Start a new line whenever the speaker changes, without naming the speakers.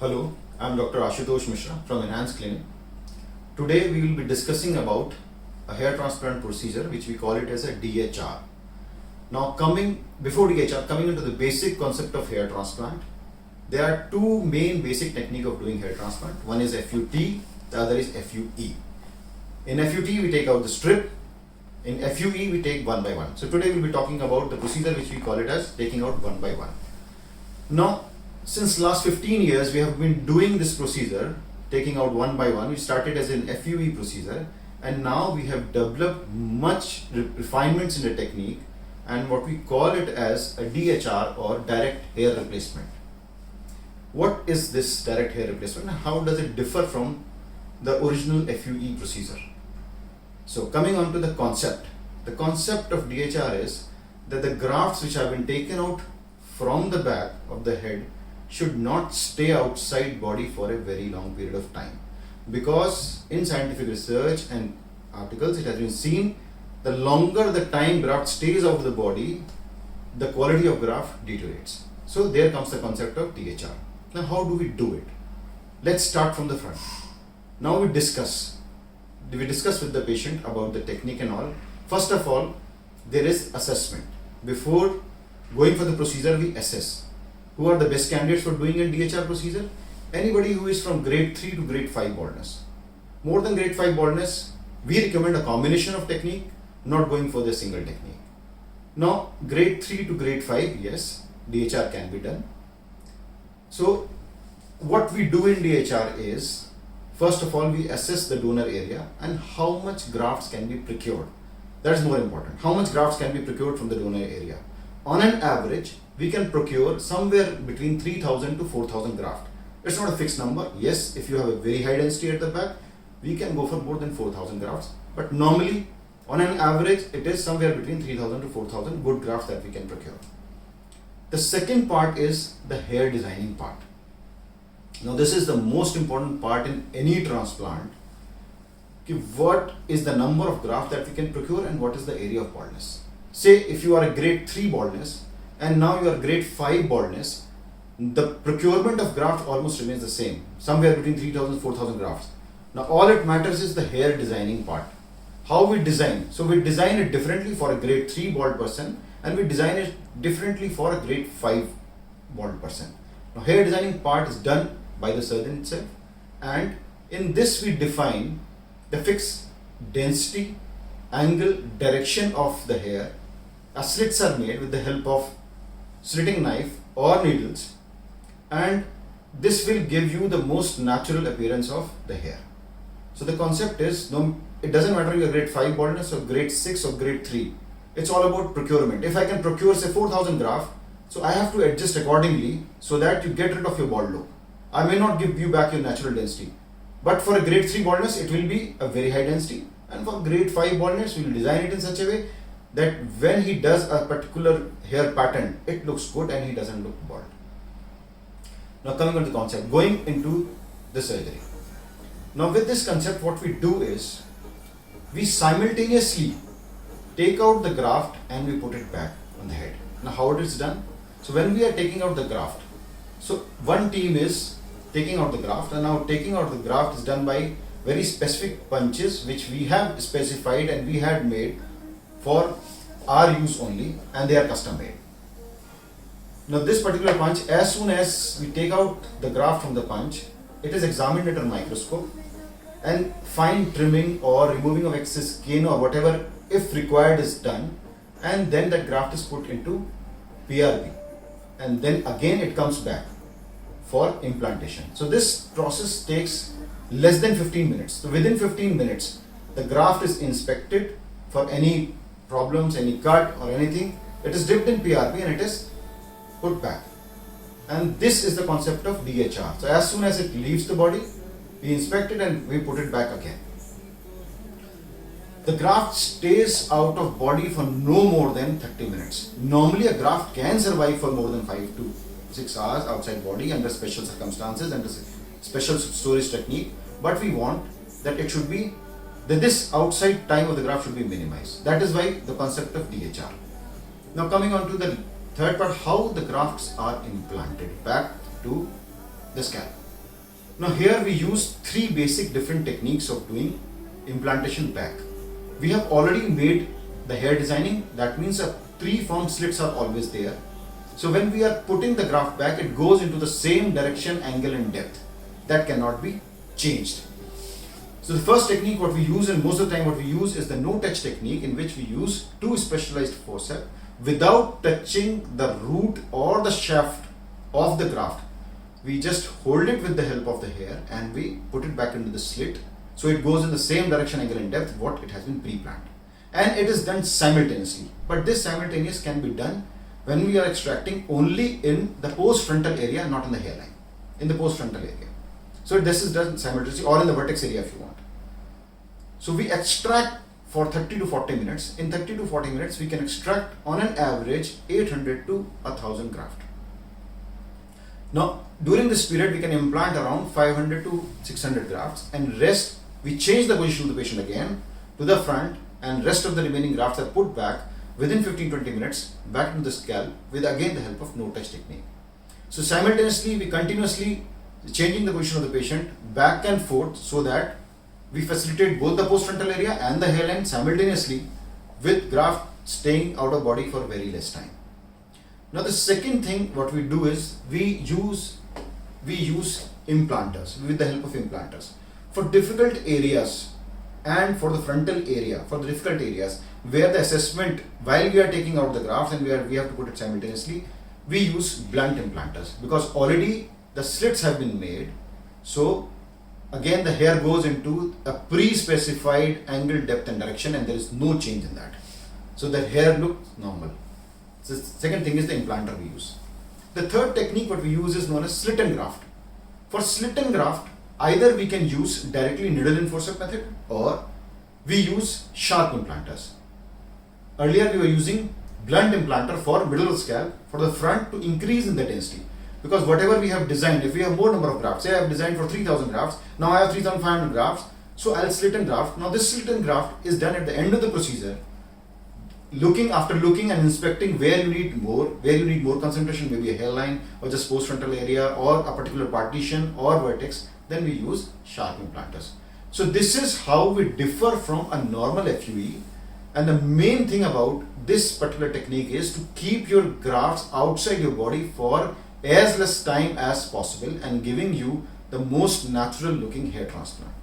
Hello, I'm Dr. Ashutosh Mishra from Enhance Clinic. Today we will be discussing about a hair transplant procedure which we call it as a DHR. Now before DHR, coming into the basic concept of hair transplant, there are two main basic techniques of doing hair transplant. One is FUT, the other is FUE. In FUT we take out the strip, in FUE we take one by one. So today we'll be talking about the procedure which we call it as taking out one by one. Now since last 15 years we have been doing this procedure, taking out one by one. We started as an FUE procedure and now we have developed much refinements in the technique and what we call it as a DHR or direct hair replacement. What is this direct hair replacement and how does it differ from the original FUE procedure? So coming on to the concept of DHR is that the grafts which have been taken out from the back of the head should not stay outside body for a very long period of time, because in scientific research and articles it has been seen the longer the time graft stays out of the body, the quality of graft deteriorates. So there comes the concept of DHR. Now how do we do it? Let's start from the front. Now we discuss with the patient about the technique and all. First of all, there is assessment. Before going for the procedure, we assess who are the best candidates for doing a DHR procedure. Anybody who is from grade 3 to grade 5 baldness. More than grade 5 baldness, we recommend a combination of technique, not going for the single technique. Now grade 3 to grade 5, yes, DHR can be done. So what we do in DHR is, first of all, we assess the donor area and how much grafts can be procured. That is more important. How much grafts can be procured from the donor area? On an average, we can procure somewhere between 3000 to 4000 grafts. It's not a fixed number. Yes, if you have a very high density at the back, we can go for more than 4000 grafts. But normally, on an average, it is somewhere between 3000 to 4000 good grafts that we can procure. The second part is the hair designing part. Now this is the most important part in any transplant. What is the number of grafts that we can procure and what is the area of baldness? Say if you are a grade 3 baldness and now you are grade 5 baldness, the procurement of graft almost remains the same, somewhere between 3000 to 4000 grafts. Now all it matters is the hair designing part. How we design? So we design it differently for a grade 3 bald person and we design it differently for a grade 5 bald person. Now hair designing part is done by the surgeon itself, and in this we define the fixed density, angle, direction of the hair. Slits are made with the help of slitting knife or needles, and this will give you the most natural appearance of the hair. So the concept is, no, it doesn't matter if you are grade 5 baldness or grade 6 or grade 3. It's all about procurement. If I can procure say 4000 grafts, so I have to adjust accordingly so that you get rid of your bald look. I may not give you back your natural density, but for a grade 3 baldness it will be a very high density, and for grade 5 baldness we will design it in such a way that when he does a particular hair pattern, it looks good and he doesn't look bald. Now coming on to the concept, going into the surgery. Now with this concept what we do is, we simultaneously take out the graft and we put it back on the head. Now how it is done? So when we are taking out the graft, so one team is taking out the graft, and now taking out the graft is done by very specific punches which we have specified and we had made for our use only, and they are custom made. Now this particular punch, as soon as we take out the graft from the punch, it is examined under a microscope and fine trimming or removing of excess skin or whatever if required is done, and then that graft is put into PRP and then again it comes back for implantation. So this process takes less than 15 minutes. So within 15 minutes, the graft is inspected for any problems, any cut or anything. It is dipped in PRP and it is put back. And this is the concept of DHR. So as soon as it leaves the body, we inspect it and we put it back again. The graft stays out of body for no more than 30 minutes. Normally a graft can survive for more than 5 to 6 hours outside body under special circumstances and special storage technique, but we want that it should be, that this outside time of the graft should be minimized. That is why the concept of DHR. Now coming on to the third part, how the grafts are implanted back to the scalp. Now here we use three basic different techniques of doing implantation back. We have already made the hair designing, that means three formed slits are always there. So when we are putting the graft back, it goes into the same direction, angle and depth. That cannot be changed. So the first technique what we use, and most of the time what we use, is the no touch technique, in which we use two specialized forceps without touching the root or the shaft of the graft. We just hold it with the help of the hair and we put it back into the slit, so it goes in the same direction, angle and depth what it has been pre-planned. And it is done simultaneously, but this simultaneous can be done when we are extracting only in the post-frontal area, not in the hairline, in the post-frontal area. So this is done simultaneously, or in the vertex area if you want. So we extract for 30 to 40 minutes. In 30 to 40 minutes, we can extract on an average 800 to 1000 graft. Now, during this period, we can implant around 500 to 600 grafts, and rest, we change the position of the patient again to the front, and rest of the remaining grafts are put back within 15-20 minutes back into the scalp with again the help of no touch technique. So simultaneously, we continuously changing the position of the patient back and forth, so that we facilitate both the post-frontal area and the hairline simultaneously, with graft staying out of body for very less time. Now the second thing what we do is we use implanters, with the help of implanters, for difficult areas and for the frontal area, for the difficult areas where the assessment, while we are taking out the graft and we have to put it simultaneously, we use blunt implanters, because already the slits have been made. So again the hair goes into a pre-specified angle, depth and direction, and there is no change in that. So the hair looks normal. So the second thing is the implanter we use. The third technique what we use is known as slit and graft. For slit and graft, either we can use directly needle in forceps method, or we use sharp implanters. Earlier we were using blunt implanter for middle of the scalp, for the front, to increase in the density. Because whatever we have designed, if we have more number of grafts, say I have designed for 3000 grafts, now I have 3500 grafts, so I'll slit and graft. Now this slit and graft is done at the end of the procedure, after looking and inspecting where you need more concentration, maybe a hairline or just post-frontal area or a particular partition or vertex, then we use sharp implanters. So this is how we differ from a normal FUE, and the main thing about this particular technique is to keep your grafts outside your body for as less time as possible and giving you the most natural looking hair transplant.